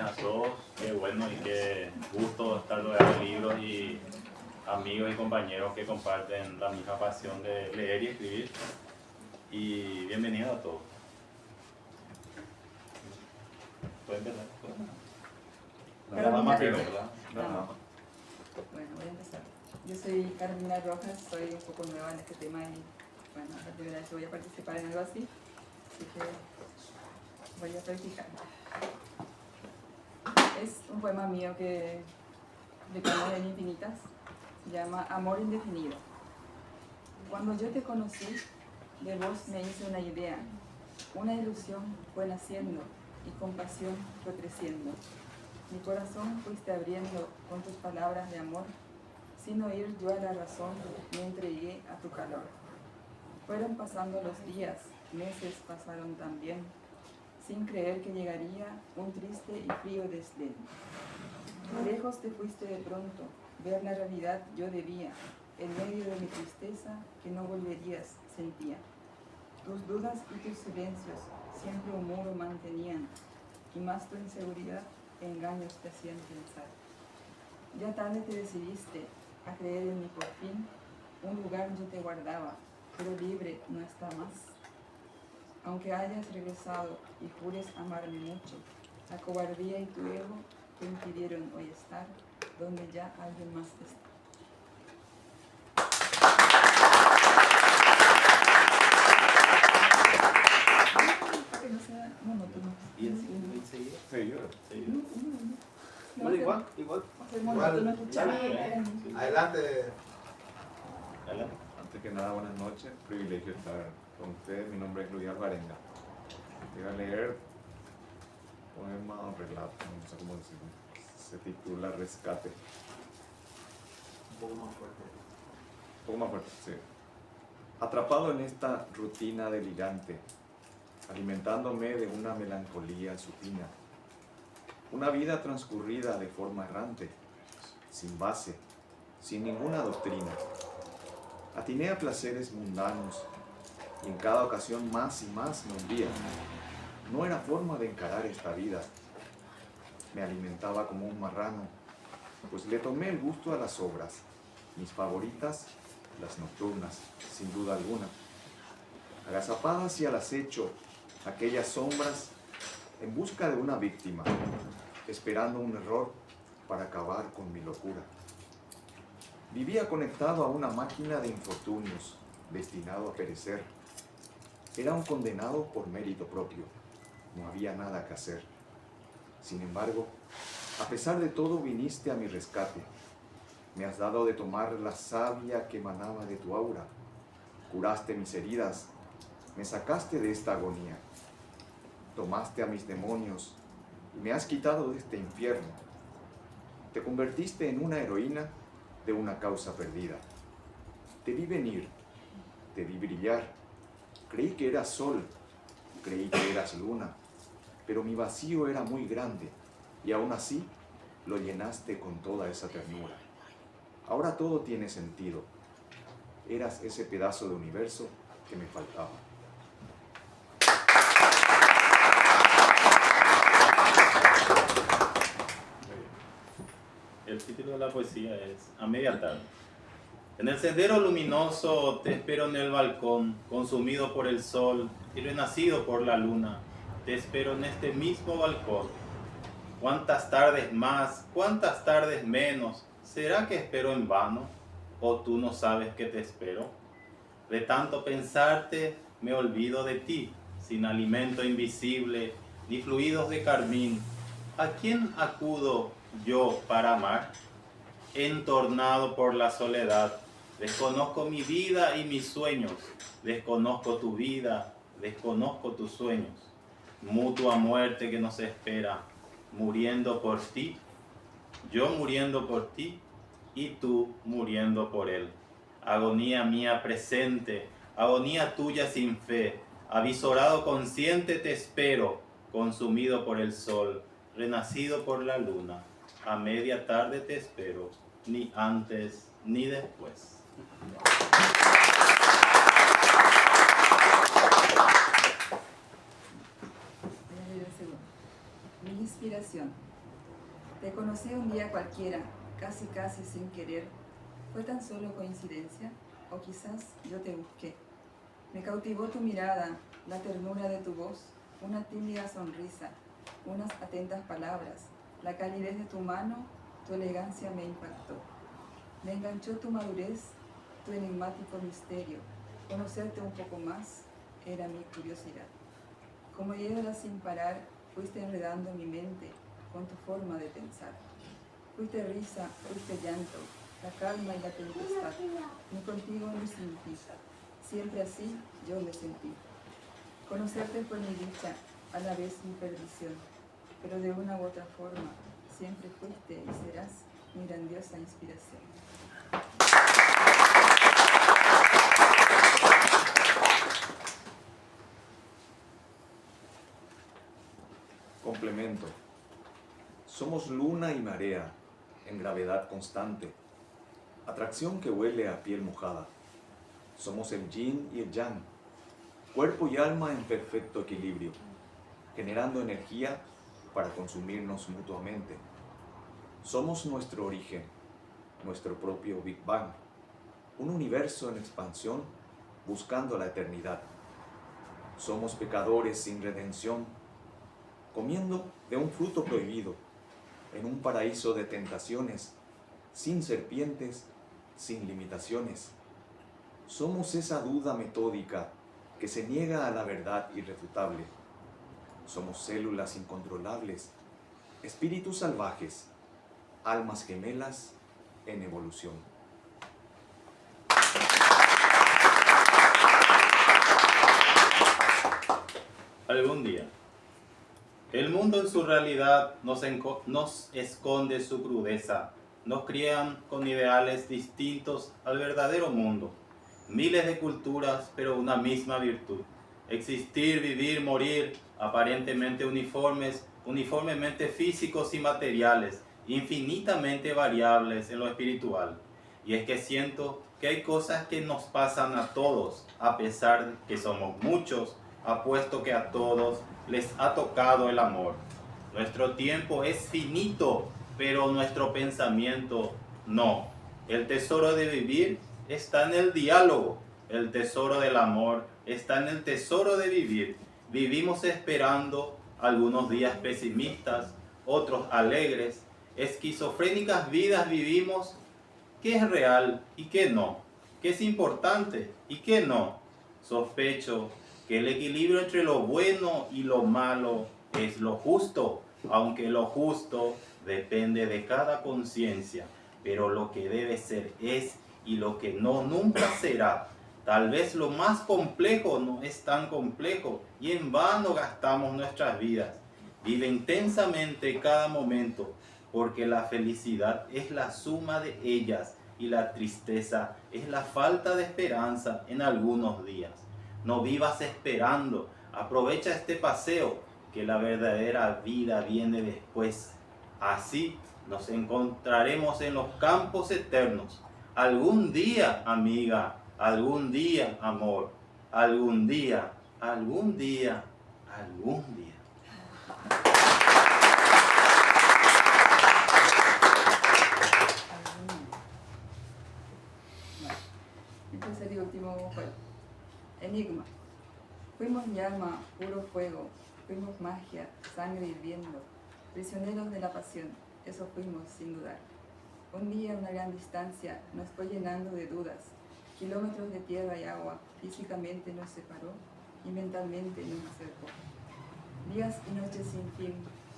a todos. Qué bueno y qué gusto estar rodeado de libros y amigos y compañeros que comparten la misma pasión de leer y escribir. Y bienvenido a todos. ¿Puede empezar? La dama primero, ¿verdad? Bueno, voy a empezar. Yo soy Carolina Rojas, soy un poco nueva en este tema y bueno, es la primera vez que voy a participar en algo así que voy a practicar. Es un poema mío que de Carmen en Infinitas, se llama Amor Indefinido. Cuando yo te conocí, de vos me hice una idea, una ilusión fue naciendo y con pasión fue creciendo. Mi corazón fuiste abriendo con tus palabras de amor, sin oír yo a la razón me entregué a tu calor. Fueron pasando los días, meses pasaron también, sin creer que llegaría un triste y frío desdén. Lejos te fuiste de pronto, ver la realidad yo debía, en medio de mi tristeza que no volverías sentía. Tus dudas y tus silencios siempre un muro mantenían, y más tu inseguridad engaños te hacían pensar. Ya tarde te decidiste a creer en mí por fin, un lugar yo te guardaba, pero libre no está más. Aunque hayas regresado y jures amarme mucho, la cobardía y tu ego te impidieron hoy estar donde ya alguien más está. Que no sea monótono. ¿Y enseguida? Sí, No, bueno, igual. va a ser monótono escuchar. Adelante. Adelante. Antes que nada, buenas noches. Privilegio estar con ustedes. Mi nombre es Luis Alvarenga. Voy a leer poema o relato, no sé cómo decirlo. Se titula Rescate. Un poco más fuerte. Un poco más fuerte, sí. Atrapado en esta rutina delirante, alimentándome de una melancolía supina, una vida transcurrida de forma errante, sin base, sin ninguna doctrina. Atiné a placeres mundanos y en cada ocasión más y más me hundía. No era forma de encarar esta vida. Me alimentaba como un marrano, pues le tomé el gusto a las obras, mis favoritas, las nocturnas, sin duda alguna. Agazapadas y al acecho, aquellas sombras en busca de una víctima, esperando un error para acabar con mi locura. Vivía conectado a una máquina de infortunios, destinado a perecer. Era un condenado por mérito propio, no había nada que hacer. Sin embargo, a pesar de todo viniste a mi rescate. Me has dado de tomar la savia que emanaba de tu aura. Curaste mis heridas, me sacaste de esta agonía. Tomaste a mis demonios y me has quitado de este infierno. Te convertiste en una heroína de una causa perdida. Te vi venir, te vi brillar. Creí que eras sol, creí que eras luna, pero mi vacío era muy grande y aún así lo llenaste con toda esa ternura. Ahora todo tiene sentido. Eras ese pedazo de universo que me faltaba. El título de la poesía es A media tarde. En el sendero luminoso te espero en el balcón, consumido por el sol y renacido por la luna. Te espero en este mismo balcón. ¿Cuántas tardes más, cuántas tardes menos? ¿Será que espero en vano? ¿O tú no sabes que te espero? De tanto pensarte me olvido de ti, sin alimento invisible ni fluidos de carmín. ¿A quién acudo yo para amar? Entornado por la soledad, desconozco mi vida y mis sueños, desconozco tu vida, desconozco tus sueños. Mutua muerte que nos espera, muriendo por ti, yo muriendo por ti y tú muriendo por él. Agonía mía presente, agonía tuya sin fe, avisorado consciente te espero, consumido por el sol, renacido por la luna. A media tarde te espero, ni antes ni después. Mi inspiración. Te conocí un día cualquiera, casi sin querer. ¿Fue tan solo coincidencia? O quizás yo te busqué. Me cautivó tu mirada, la ternura de tu voz, una tímida sonrisa, unas atentas palabras, la calidez de tu mano, tu elegancia me impactó. Me enganchó tu madurez, tu enigmático misterio. Conocerte un poco más era mi curiosidad. Como hiedra sin parar, fuiste enredando mi mente con tu forma de pensar. Fuiste risa, fuiste llanto, la calma y la tempestad, ni contigo ni sin ti. Siempre así yo me sentí. Conocerte fue mi dicha, a la vez mi perdición, pero de una u otra forma, siempre fuiste y serás mi grandiosa inspiración. Complemento. Somos luna y marea en gravedad constante, atracción que huele a piel mojada. Somos el yin y el yang, cuerpo y alma en perfecto equilibrio, generando energía para consumirnos mutuamente. Somos nuestro origen, nuestro propio Big Bang, un universo en expansión buscando la eternidad. Somos pecadores sin redención, comiendo de un fruto prohibido, en un paraíso de tentaciones, sin serpientes, sin limitaciones. Somos esa duda metódica que se niega a la verdad irrefutable. Somos células incontrolables, espíritus salvajes, almas gemelas en evolución. Algún día. El mundo en su realidad nos esconde su crudeza. Nos crían con ideales distintos al verdadero mundo. Miles de culturas, pero una misma virtud. Existir, vivir, morir, aparentemente uniformemente físicos y materiales, infinitamente variables en lo espiritual. Y es que siento que hay cosas que nos pasan a todos, a pesar de que somos muchos, apuesto que a todos les ha tocado el amor. Nuestro tiempo es finito, pero nuestro pensamiento no. El tesoro de vivir está en el diálogo. El tesoro del amor está en el tesoro de vivir. Vivimos esperando algunos días pesimistas, otros alegres. Esquizofrénicas vidas vivimos. ¿Qué es real y qué no? ¿Qué es importante y qué no? Sospecho que el equilibrio entre lo bueno y lo malo es lo justo, aunque lo justo depende de cada conciencia, pero lo que debe ser es y lo que no nunca será. Tal vez lo más complejo no es tan complejo y en vano gastamos nuestras vidas. Vive intensamente cada momento, porque la felicidad es la suma de ellas y la tristeza es la falta de esperanza en algunos días. No vivas esperando, aprovecha este paseo, que la verdadera vida viene después. Así nos encontraremos en los campos eternos. Algún día, amiga, algún día, amor, algún día, algún día, algún día. El tercer y último juego. Enigma. Fuimos llama, puro fuego, fuimos magia, sangre hirviendo, prisioneros de la pasión, eso fuimos sin dudar. Un día una gran distancia nos fue llenando de dudas, kilómetros de tierra y agua, físicamente nos separó y mentalmente nos acercó. Días y noches sin fin,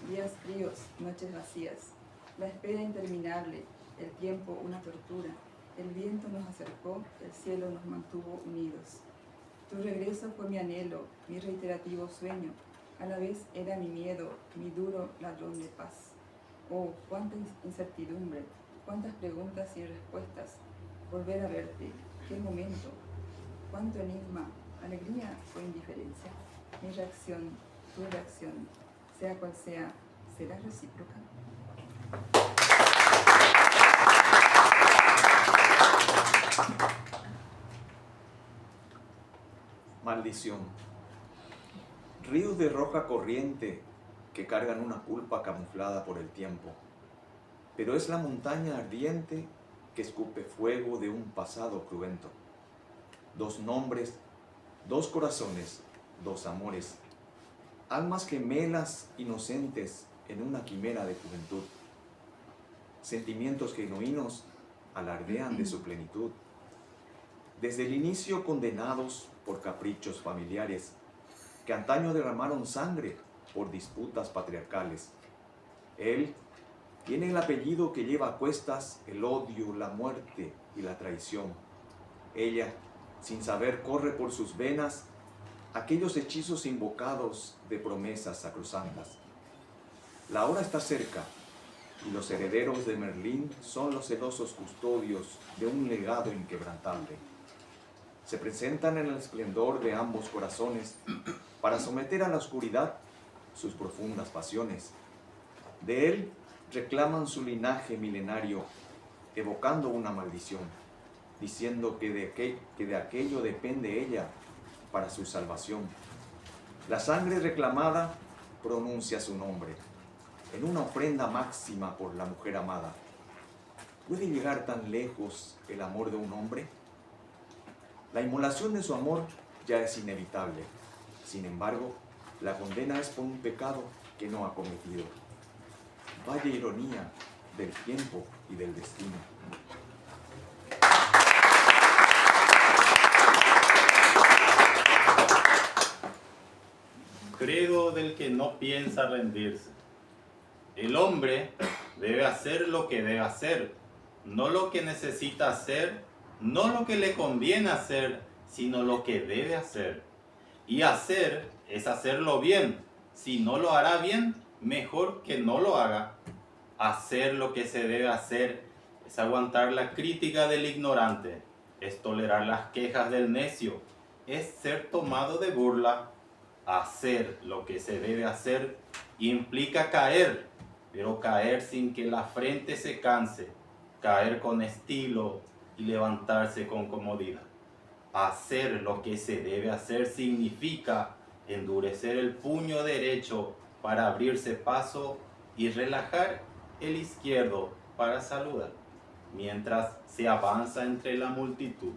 días fríos, noches vacías, la espera interminable, el tiempo una tortura, el viento nos acercó, el cielo nos mantuvo unidos. Tu regreso fue mi anhelo, mi reiterativo sueño, a la vez era mi miedo, mi duro ladrón de paz. Oh, cuánta incertidumbre, cuántas preguntas y respuestas. Volver a verte, qué momento, cuánto enigma, alegría o indiferencia. Mi reacción, tu reacción, sea cual sea, ¿será recíproca? Maldición. Ríos de roja corriente que cargan una culpa camuflada por el tiempo. pero es la montaña ardiente que escupe fuego de un pasado cruento. Dos nombres, dos corazones, dos amores, almas gemelas inocentes en una quimera de juventud. Sentimientos genuinos alardean de su plenitud. Desde el inicio condenados por caprichos familiares, que antaño derramaron sangre por disputas patriarcales. Él tiene el apellido que lleva a cuestas el odio, la muerte y la traición. Ella, sin saber, corre por sus venas aquellos hechizos invocados de promesas sacrosantas. La hora está cerca, y los herederos de Merlín son los celosos custodios de un legado inquebrantable. Se presentan en el esplendor de ambos corazones para someter a la oscuridad sus profundas pasiones. De él reclaman su linaje milenario, evocando una maldición, diciendo que de aquello depende ella para su salvación. La sangre reclamada pronuncia su nombre, en una ofrenda máxima por la mujer amada. ¿Puede llegar tan lejos el amor de un hombre? La inmolación de su amor ya es inevitable. Sin embargo, la condena es por un pecado que no ha cometido. Vaya ironía del tiempo y del destino. Credo del que no piensa rendirse. El hombre debe hacer lo que debe hacer, no lo que necesita hacer, no lo que le conviene hacer, sino lo que debe hacer. Y hacer es hacerlo bien. Si no lo hará bien, mejor que no lo haga. Hacer lo que se debe hacer es aguantar la crítica del ignorante, es tolerar las quejas del necio, es ser tomado de burla. Hacer lo que se debe hacer implica caer, pero caer sin que la frente se canse, caer con estilo y levantarse con comodidad. Hacer lo que se debe hacer significa endurecer el puño derecho para abrirse paso y relajar el izquierdo para saludar, mientras se avanza entre la multitud.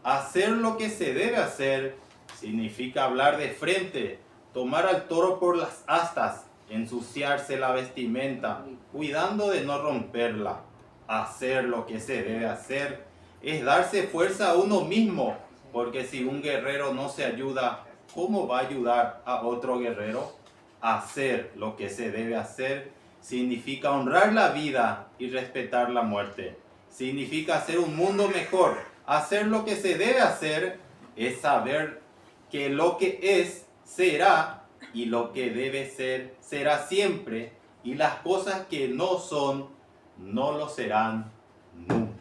Hacer lo que se debe hacer significa hablar de frente, tomar al toro por las astas, ensuciarse la vestimenta, cuidando de no romperla. Hacer lo que se debe hacer es darse fuerza a uno mismo, porque si un guerrero no se ayuda, ¿cómo va a ayudar a otro guerrero? Hacer lo que se debe hacer significa honrar la vida y respetar la muerte. Significa hacer un mundo mejor. Hacer lo que se debe hacer es saber que lo que es, será, y lo que debe ser, será siempre, y las cosas que no son, no lo serán nunca.